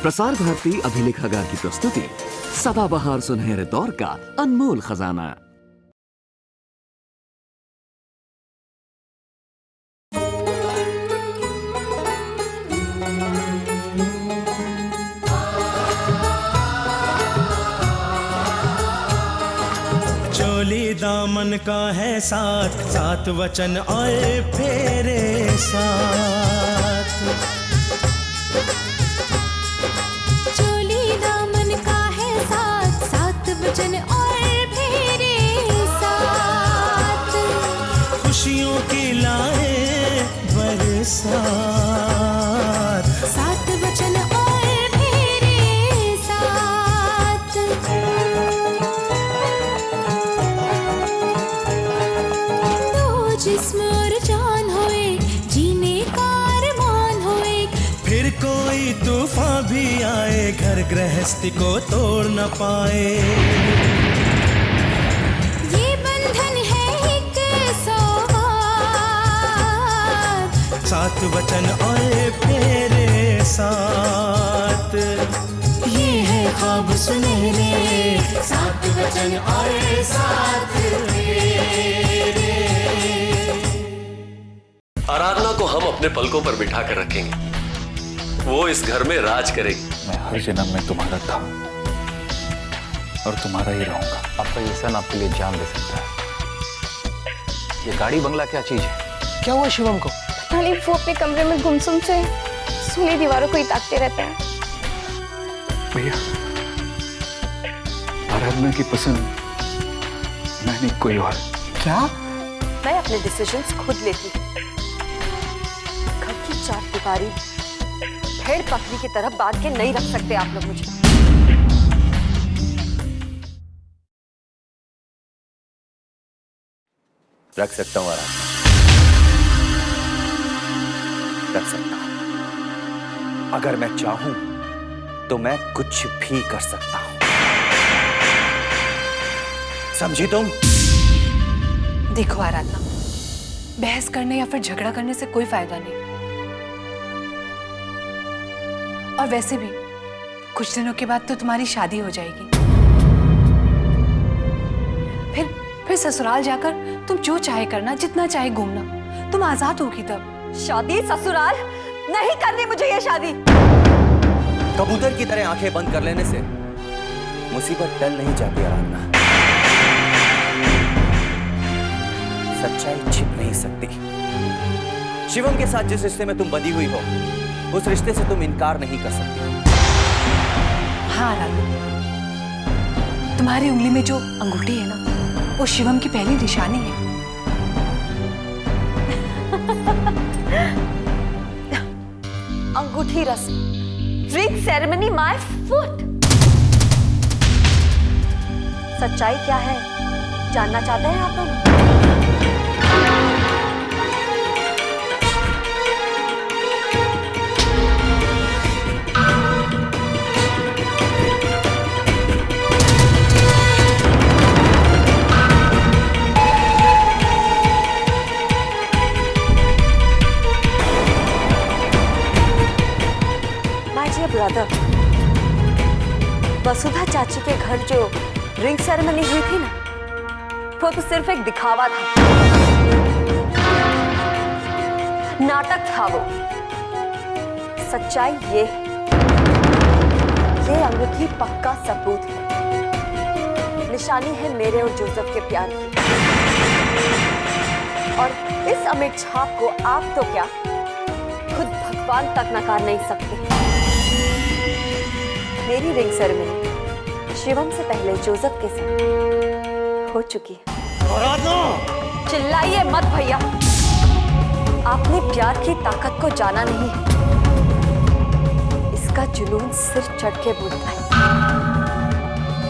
प्रसार भारती अभिलेखागार की प्रस्तुति सदाबहार सुनहरे दौर का अनमोल खजाना। चोली दामन का है साथ, सात वचन और फेरे साथ। चोली दामन का है साथ, सात वचन और फेरे साथ। खुशियों की लाए बरसात, सात वचन और फेरे साथ। दो जिस्म और जान होए, जीने का अरमान होए। फिर कोई तूफान भी आए, घर गृहस्थी को तोड़ न पाए। ये बंधन है एक सौगात, सात वचन और फेरे साथ। ये है ख्वाब सुनहरे, सात वचन और सात फेरे। आराधना को हम अपने पलकों पर बिठा कर रखेंगे, वो इस घर में राज करेगी। मैं हर जन्म में तुम्हारा था और तुम्हारा ही रहूंगा। आपका ये सन आपके लिए जान दे सकता है। ये गाड़ी बंगला क्या चीज है? क्या हुआ शिवम को? पता नहीं, वो अपने कमरे में गुमसुम से सुनी दीवारों को ही ताकते रहते हैं। भैया, आराधना की पसंद मैं नहीं, कोई और। क्या? मैं अपने डिसीजंस खुद लेती हूँ। घर की चार दीवारी भेड़ बकरी की तरह बांध के नहीं रख सकते आप लोग मुझे। रख सकता हूँ आराधना, रख सकता हूँ। अगर मैं चाहूं तो मैं कुछ भी कर सकता हूं, समझी तुम? देखो आराधना, बहस करने या फिर झगड़ा करने से कोई फायदा नहीं। और वैसे भी कुछ दिनों के बाद तो तुम्हारी शादी हो जाएगी। फिर ससुराल जाकर तुम जो चाहे करना, जितना चाहे घूमना, तुम आजाद होगी तब। शादी ससुराल नहीं करनी मुझे, ये शादी। कबूतर की तरह आंखें बंद कर लेने से मुसीबत टल नहीं जाती आराधना। सच्चाई छिप नहीं सकती। शिवम के साथ जिस रिश्ते में तुम बंधी हुई हो, उस रिश्ते से तुम इनकार नहीं कर सकती। हाँ आराधना, तुम्हारी उंगली में जो अंगूठी है ना, वो शिवम की पहली निशानी है। अंगूठी रस्म, रिंग सेरेमनी, माय फुट। सच्चाई क्या है जानना चाहते हैं आप लोग? ब्रदर, वसुधा चाची के घर जो रिंग सेरेमनी हुई थी ना, वो तो सिर्फ एक दिखावा था, नाटक था वो। सच्चाई ये अंगूठी पक्का सबूत है, निशानी है मेरे और जोसेफ के प्यार की। और इस अमिट छाप को आप तो क्या, खुद भगवान तक नकार नहीं सकते। मेरी रिंग सेरेमनी शिवम से पहले जोसेफ के साथ हो चुकी है। चिल्लाइए मत भैया, आपने प्यार की ताकत को जाना नहीं है। इसका जुनून सिर चढ़ के बोलता है,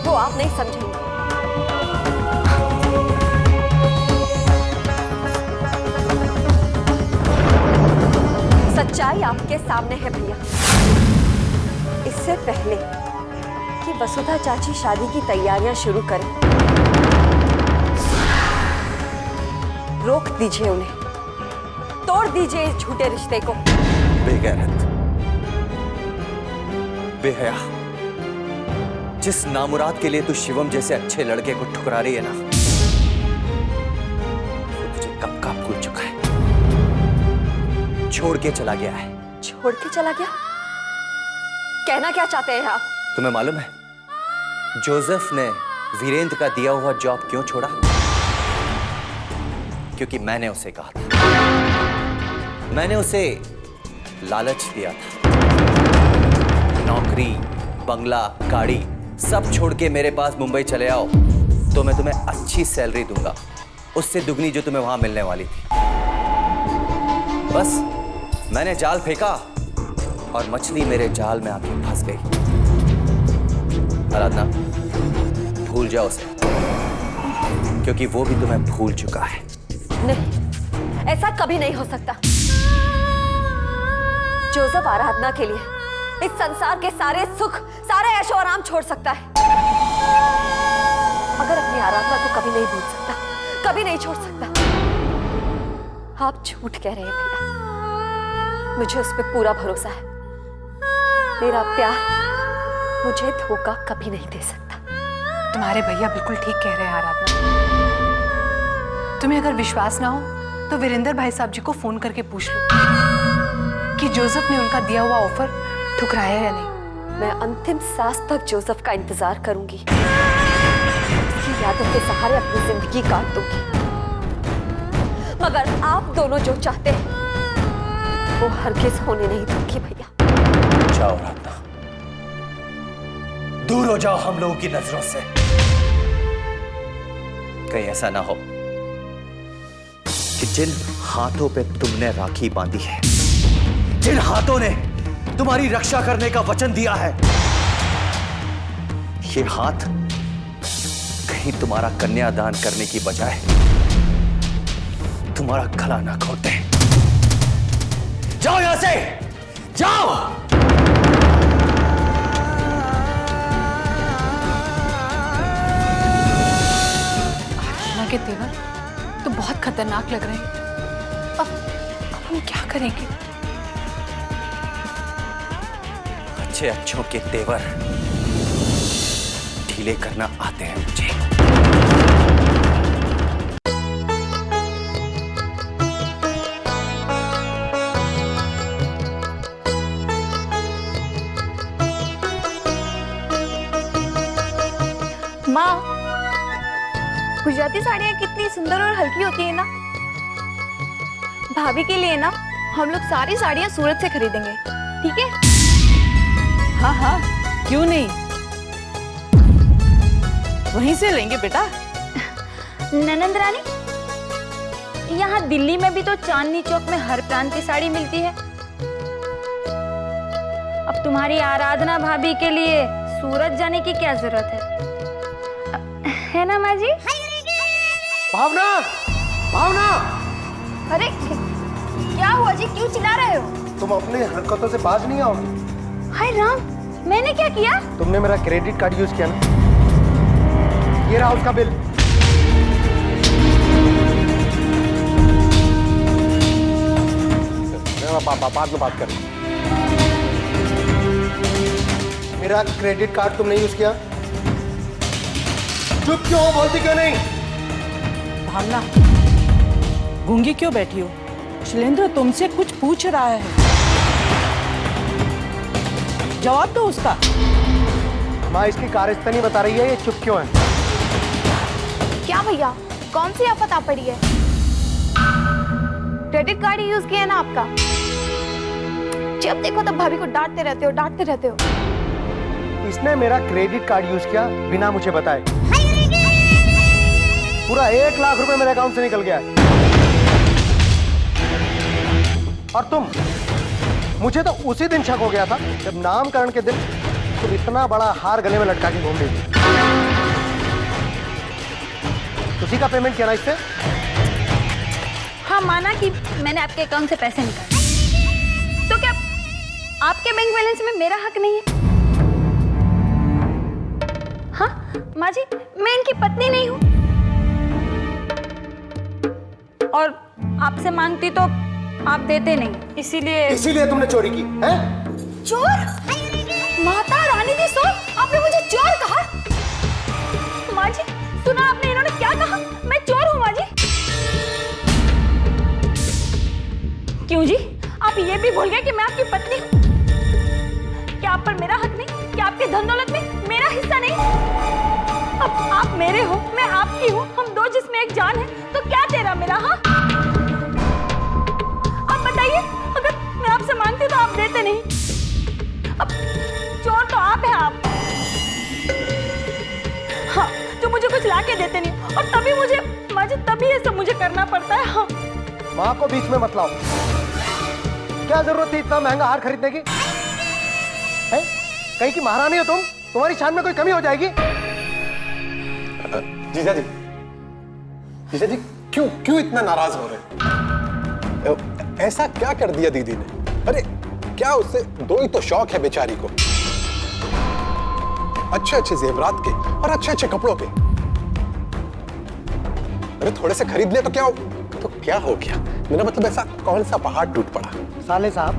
वो आप नहीं समझेंगे। सच्चाई आपके सामने है भैया। इससे पहले कि वसुधा चाची शादी की तैयारियां शुरू करें, रोक दीजिए उन्हें, तोड़ दीजिए इस झूठे रिश्ते को। बेगैरत, बेहया, जिस नामुराद के लिए तू शिवम जैसे अच्छे लड़के को ठुकरा रही है ना, वो तुझे कब का भूल चुका है, छोड़ के चला गया है। छोड़ के चला गया? कहना क्या चाहते हैं आप? तुम्हें मालूम है जोसेफ ने वीरेंद्र का दिया हुआ जॉब क्यों छोड़ा? क्योंकि मैंने उसे कहा था, मैंने उसे लालच दिया था, नौकरी, बंगला, गाड़ी सब छोड़ के मेरे पास मुंबई चले आओ तो मैं तुम्हें अच्छी सैलरी दूंगा, उससे दुगनी जो तुम्हें वहां मिलने वाली थी। बस मैंने जाल फेंका और मछली मेरे जाल में आके फंस गई। आराधना, भूल जाओ उसे, क्योंकि वो भी तुम्हें भूल चुका है। नहीं, ऐसा कभी नहीं हो सकता। जोसेफ आराधना के लिए इस संसार के सारे सुख, सारे ऐशो आराम छोड़ सकता है, मगर अपनी आराधना को कभी नहीं भूल सकता, कभी नहीं छोड़ सकता। आप झूठ कह रहे हैं भैया, मुझे उस पर पूरा भरोसा है। मेरा प्यार मुझे धोखा कभी नहीं दे सकता। तुम्हारे भैया बिल्कुल ठीक कह रहे हैं आराधना। तुम्हें अगर विश्वास ना हो तो वीरेंद्र भाई साहब जी को फोन करके पूछ लो कि जोसेफ ने उनका दिया हुआ ऑफर ठुकराया या नहीं। मैं अंतिम सांस तक जोसेफ का इंतजार करूंगी, उसकी यादों के सहारे अपनी जिंदगी काट दूंगी, मगर आप दोनों जो चाहते हैं वो हरगिज होने नहीं दूंगी भैया। जाओ आराधना, दूर हो जाओ हम लोगों की नजरों से। कहीं ऐसा ना हो कि जिन हाथों पे तुमने राखी बांधी है, जिन हाथों ने तुम्हारी रक्षा करने का वचन दिया है, ये हाथ कहीं तुम्हारा कन्यादान करने की बजाय तुम्हारा गला ना घोट दे। जाओ यहां से, जाओ। के तेवर तो बहुत खतरनाक लग रहे हैं। अब हम क्या करेंगे? अच्छे अच्छों के तेवर ढीले करना आते हैं मुझे। माँ, गुजराती साड़ियाँ कितनी सुंदर और हल्की होती है ना। भाभी के लिए ना हम लोग सारी साड़ियाँ सूरत से खरीदेंगे, ठीक है? हाँ हाँ, क्यों नहीं, वहीं से लेंगे बेटा। ननंद रानी, यहाँ दिल्ली में भी तो चांदनी चौक में हर प्रांत की साड़ी मिलती है। अब तुम्हारी आराधना भाभी के लिए सूरत जाने की क्या जरूरत है ना माँ जी? भावना, भावना! अरे क्या हुआ जी, क्यों चिल्ला रहे हो? तुम अपनी हरकतों से बाज नहीं आओगी। हाय राम, मैंने क्या किया? तुमने मेरा क्रेडिट कार्ड यूज किया ना, ये रहा उसका बिल। बाद में बात करें। मेरा क्रेडिट कार्ड तुमने यूज किया, चुप क्यों हो, बोलती क्यों नहीं? भावना, गूंगी क्यों बैठी हो? शैलेंद्र तुमसे कुछ पूछ रहा है, जवाब दो उसका। माँ, इसकी कारस्तानी बता रही है, ये चुप क्यों है? क्या भैया, कौन सी आफत आ पड़ी है? क्रेडिट कार्ड ही यूज किया है ना आपका? जब देखो तब भाभी को डांटते रहते हो, डांटते रहते हो। इसने मेरा क्रेडिट कार्ड यूज किया बिना मुझे बताए। पूरा 1 लाख रुपए मेरे अकाउंट से निकल गया है। और तुम, मुझे तो उसी दिन शक हो गया था जब नामकरण के दिन तुम इतना बड़ा हार गले में लटका के घूम रही थी। उसी का पेमेंट किया ना इससे? हाँ, माना कि मैंने आपके अकाउंट से पैसे निकाले, तो क्या आपके बैंक बैलेंस में मेरा हक नहीं है? हाँ माँ जी, मैं इनकी पत्नी नहीं हूँ, और आपसे मांगती तो आप देते नहीं, इसीलिए तुमने चोरी की है? चोर? माता रानी दी सो, आपने मुझे चोर कहा? माँ जी, सुना आपने इन्होंने क्या कहा? मैं चोर हूँ माँ जी? क्यों जी? आप ये भी भूल गए कि मैं आपकी पत्नी हूँ? क्या आप पर मेरा हक नहीं? क्या आपके धन दौलत में मेरा हिस्सा नहीं? अब आप मेरे हो, मैं आपकी हूँ, हम दो जिसमें एक जान है, तो क्या तेरा मेरा? हाँ, आप बताइए, अगर मैं आपसे मांगती तो आप देते नहीं। अब चोर तो आप हैं आप। हाँ, जो मुझे कुछ लाके देते नहीं, और तभी मुझे माँ जी, तभी ये सब मुझे करना पड़ता है। हाँ, माँ को बीच में मत लाओ। क्या जरूरत थी इतना महंगा हार खरीदने की? है? कहीं की महारानी हो तुम? तुम्हारी शान में कोई कमी हो जाएगी? जीजा जी क्यों इतना नाराज हो रहे हैं? ऐसा क्या कर दिया दीदी ने? अरे क्या उससे दो ही तो शौक है बेचारी को, अच्छे अच्छे जेवरात के और अच्छे अच्छे कपड़ों के। अरे थोड़े से खरीद ले तो क्या हो गया? मेरा मतलब ऐसा कौन सा पहाड़ टूट पड़ा? साले साहब,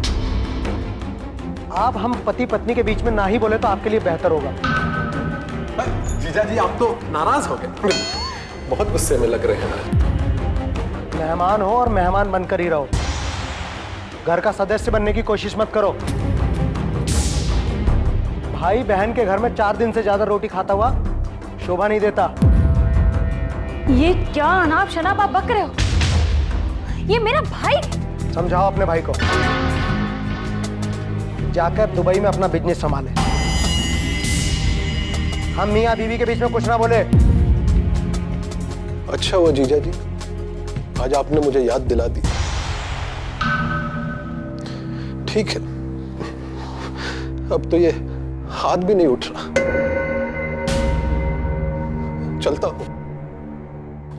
आप हम पति पत्नी के बीच में ना ही बोले तो आपके लिए बेहतर होगा। जीजा जी आप तो नाराज हो गए, बहुत गुस्से में लग रहे हैं। मेहमान हो और मेहमान बनकर ही रहो, घर का सदस्य बनने की कोशिश मत करो। भाई बहन के घर में 4 दिन से ज्यादा रोटी खाता हुआ शोभा नहीं देता। ये क्या अनाप शनाप आप बक रहे हो? ये मेरा भाई। समझाओ अपने भाई को, जाकर दुबई में अपना बिजनेस संभाले। हम मियां बीवी के बीच में कुछ ना बोले। अच्छा वो जीजा जी, आज आपने मुझे याद दिला दी। ठीक है, अब तो ये हाथ भी नहीं उठ रहा। चलता हूं।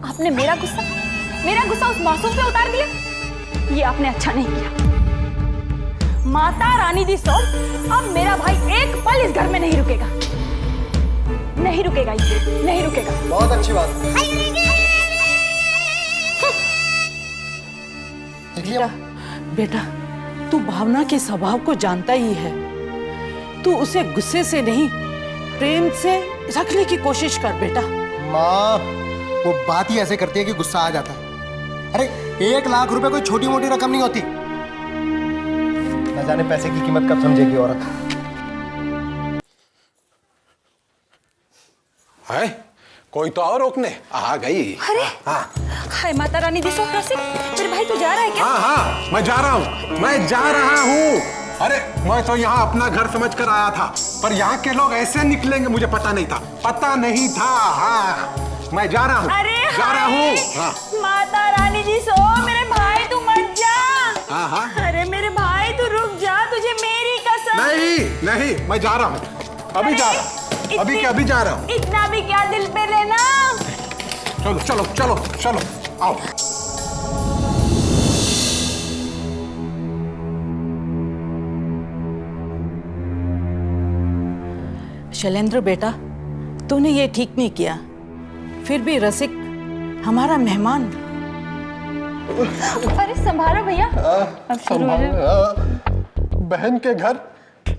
आपने मेरा गुस्सा उस मासूम पे उतार दिया। ये आपने अच्छा नहीं किया। माता रानी दी सो, अब मेरा भाई एक पल इस घर में नहीं रुकेगा। नहीं रुकेगा, ये नहीं रुकेगा। बहुत अच्छी बात। बेटा, तू भावना के स्वभाव को जानता ही है। तू उसे गुस्से से नहीं, प्रेम से रखने की कोशिश कर बेटा। माँ, वो बात ही ऐसे करती है कि गुस्सा आ जाता है। अरे 1 लाख रुपए कोई छोटी मोटी रकम नहीं होती। न जाने पैसे की कीमत कब समझेगी औरत। है कोई तो और रोकने आ गई। अरे हाँ हाय माता रानी दी सो, मेरे भाई तू जा रहा है क्या? हाँ मैं जा रहा हूँ। अरे मैं तो यहाँ अपना घर समझ कर आया था, पर यहाँ के लोग ऐसे निकलेंगे मुझे पता नहीं था। हाँ मैं जा रहा हूँ। हाँ। माता रानी जी सो, मेरे भाई तू मत जा। हाँ। अरे मेरे भाई तू रुक जा, तुझे मेरी कसम। नहीं मैं जा रहा हूँ, अभी जा रहा हूँ। अभी जा रहा हूँ। इतना भी क्या दिल पे लेना। चलो आओ। शैलेंद्र बेटा, तूने ये ठीक नहीं किया। फिर भी रसिक हमारा मेहमान। अरे संभालो भैया। बहन के घर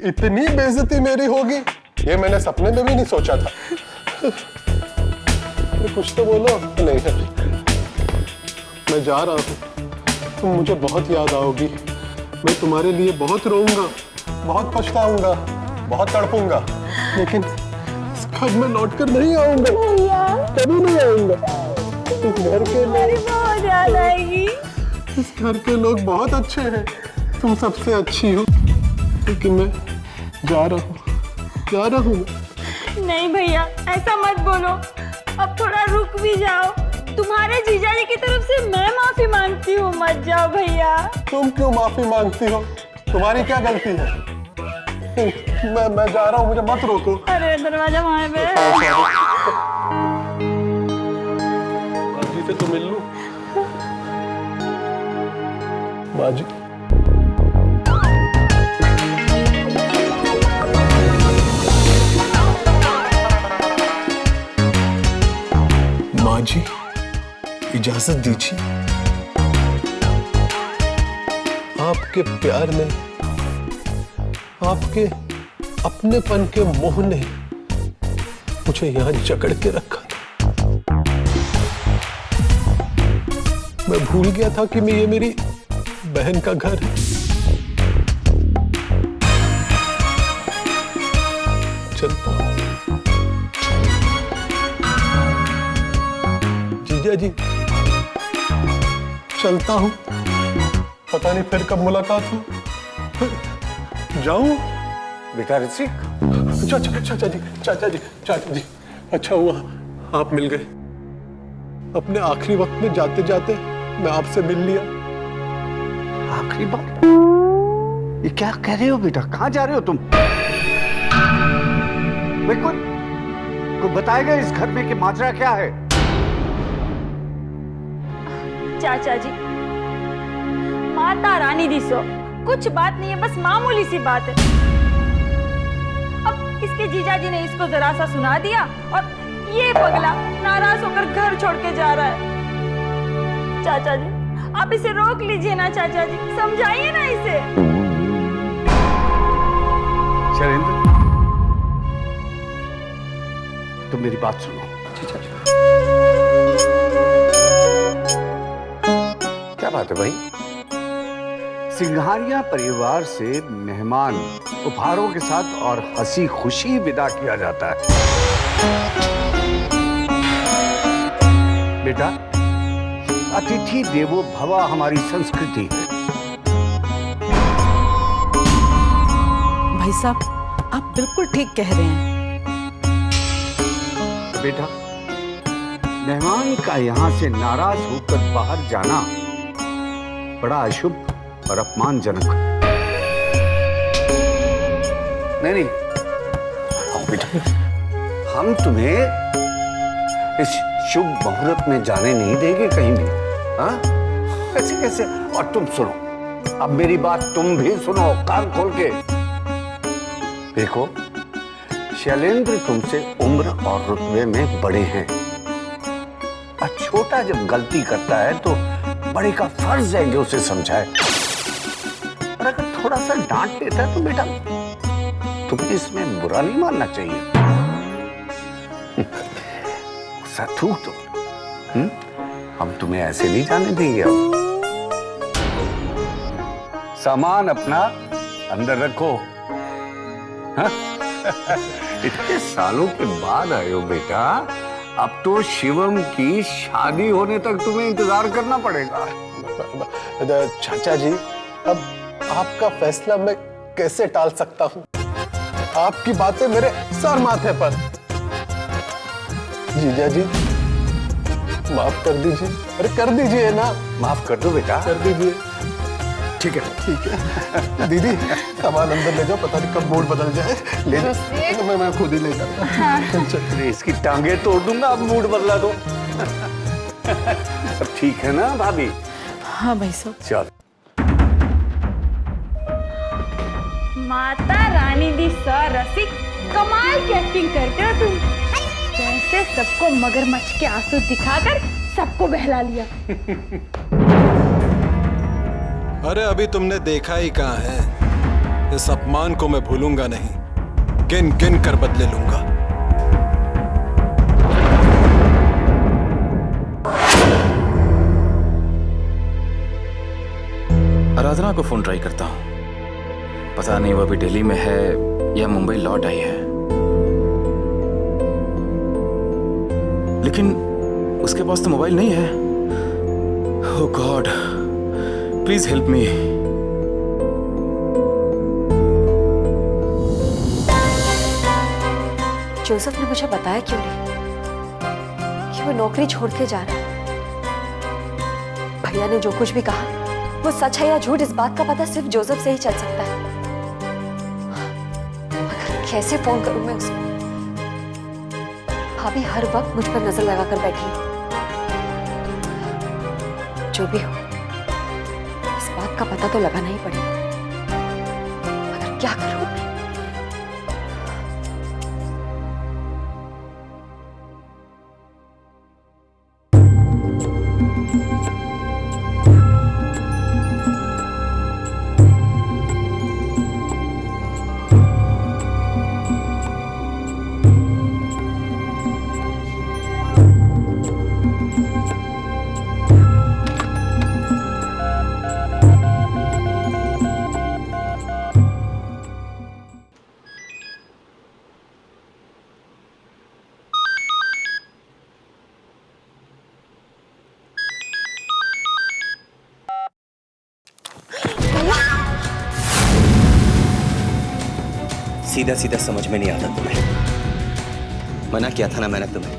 इतनी बेइज्जती मेरी होगी, ये मैंने सपने में भी नहीं सोचा था। कुछ तो बोलो। नहीं है, मैं जा रहा हूँ। तुम मुझे बहुत याद आओगी। मैं तुम्हारे लिए बहुत रोऊंगा, बहुत पछताऊंगा, बहुत तड़पूंगा, लेकिन इस घर में लौट कर नहीं आऊंगा। कभी नहीं आऊंगा। इस घर के लोग बहुत याद आएगी। इस घर के लोग बहुत अच्छे हैं। तुम सबसे अच्छी हो, लेकिन मैं जा रहा हूँ। नहीं भैया, ऐसा मत बोलो। अब थोड़ा रुक भी जाओ। तुम्हारे जीजाजी की तरफ से मैं माफी मांगती हूँ। मत जाओ भैया। तुम क्यों माफी मांगती हो? तुम्हारी क्या गलती है? मैं जा रहा हूँ, मुझे मत रोको। अरे दरवाजा वहां पे। बाजी से तो मिल लूं। बाजी, माँ जी इजाजत दीजिए। आपके प्यार ने, आपके अपनेपन के मोह ने मुझे यहां जकड़ के रखा था। मैं भूल गया था कि ये मेरी बहन का घर है। चलता हूं। जीजा जी, चलता हूं। पता नहीं फिर कब मुलाकात हो। जाऊं? बेटा ऋषिक। चाचा जी, अच्छा हुआ आप मिल गए। अपने आखिरी वक्त में जाते जाते मैं आपसे मिल लिया। आखिरी बार? ये क्या कह रहे हो बेटा? कहां जा रहे हो तुम? कोई बताएगा इस घर में कि माजरा क्या है? चाचा जी, माता रानी दी सो कुछ बात नहीं है, बस मामूली सी बात है। अब इसके जीजा जी ने इसको जरा सा सुना दिया और ये पगला नाराज होकर घर छोड़ के जा रहा है। चाचा जी, आप इसे रोक लीजिए ना। चाचा जी, समझाइए ना इसे। शैलेंद्र, तुम मेरी बात सुनो। क्या बात है भाई? सिंघानिया परिवार से मेहमान उपहारों के साथ और हंसी खुशी विदा किया जाता है। बेटा, अतिथि देवो भव हमारी संस्कृति है। भाई साहब, आप बिल्कुल ठीक कह रहे हैं। बेटा, मेहमान का यहां से नाराज होकर बाहर जाना बड़ा अशुभ और अपमानजनक। नहीं, आओ बेटा, हम तुम्हें इस शुभ मुहूर्त में जाने नहीं देंगे कहीं भी। हाँ? कैसे कैसे? और तुम सुनो, अब मेरी बात तुम भी सुनो कान खोल के। देखो, शैलेंद्र तुमसे उम्र और रुतबे में बड़े हैं और छोटा जब गलती करता है तो बड़े का फर्ज है कि उसे समझाए। और अगर थोड़ा सा डांट देता है तो बेटा तुम्हें इसमें बुरा नहीं मानना चाहिए। गुस्सा थूक दो। हम तुम्हें ऐसे नहीं जाने देंगे। अब सामान अपना अंदर रखो। हाँ? इतने सालों के बाद आए हो बेटा, अब तो शिवम की शादी होने तक तुम्हें इंतजार करना पड़ेगा। चाचा जी, अब आपका फैसला मैं कैसे टाल सकता हूँ? आपकी बातें मेरे सर माथे पर। जीजा जी, माफ कर दीजिए। अरे कर दीजिए ना। माफ कर दो बेटा। कर दीजिए। ठीक है, ठीक है। दीदी, सामान अंदर ले जाओ, पता नहीं कब मूड बदल जाए। ले जाओ, मैं खुद ही ले जाऊंगा। हाँ। इसकी टांगे तोड़ दूंगा, अब मूड बदला दो। सब ठीक है ना भाभी? हाँ भाई साहब। चल। माता रानी दी सर रसिक, कमाल की एक्टिंग करते हो तुम। जैसे सबको मगरमच्छ के आंसू दिखाकर सबको बहला लिया। अरे अभी तुमने देखा ही कहाँ है। इस अपमान को मैं भूलूंगा नहीं, गिन गिन कर बदले लूंगा। आराधना को फोन ट्राई करता हूँ। पता नहीं वो अभी दिल्ली में है या मुंबई लौट आई है, लेकिन उसके पास तो मोबाइल नहीं है। Oh God, please help me. Joseph ने मुझे बताया क्यों नहीं कि वो नौकरी छोड़ के जा रहा है? भैया ने जो कुछ भी कहा वो सच है या झूठ, इस बात का पता सिर्फ जोसेफ से ही चल सकता है। मगर कैसे फोन करूं मैं उसको? भाभी हर वक्त मुझ पर नजर लगाकर बैठी है। जो भी हो, इस बात का पता तो लगाना ही पड़ेगा। मगर क्या करूं मैं? सीधा सीधा समझ में नहीं आता तुम्हें। मना किया था ना मैंने तुम्हें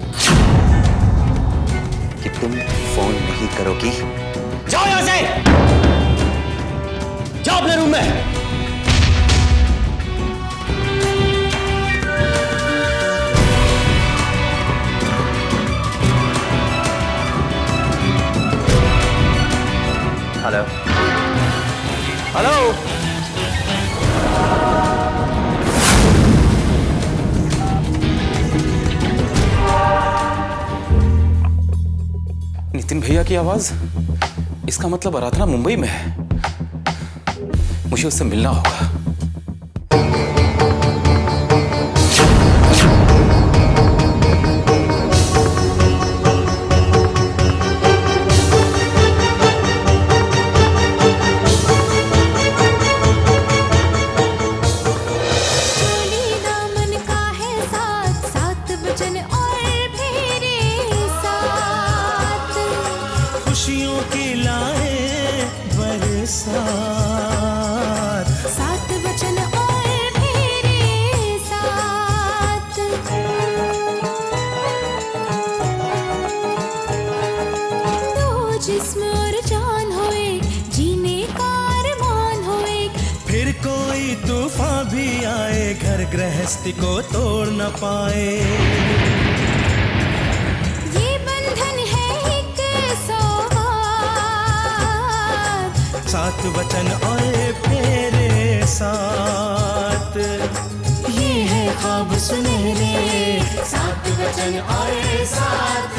कि तुम फोन नहीं करोगी। जाओ यहां से, जाओ अपने रूम में। हेलो हेलो, नितिन भैया की आवाज। इसका मतलब आराधना मुंबई में है। मुझे उससे मिलना होगा। खुशियों की लाए बरसात, सात वचन और मेरे साथ। दो जिस्म और जान होए, जीने का अरमान होए। फिर कोई तूफान भी आए, घर गृहस्थी को तोड़ न पाए। ये बंधन है एक सौगात, सात वचन और फेरे साथ। ये है ख्वाब सुनहरे, सात वचन और साथ।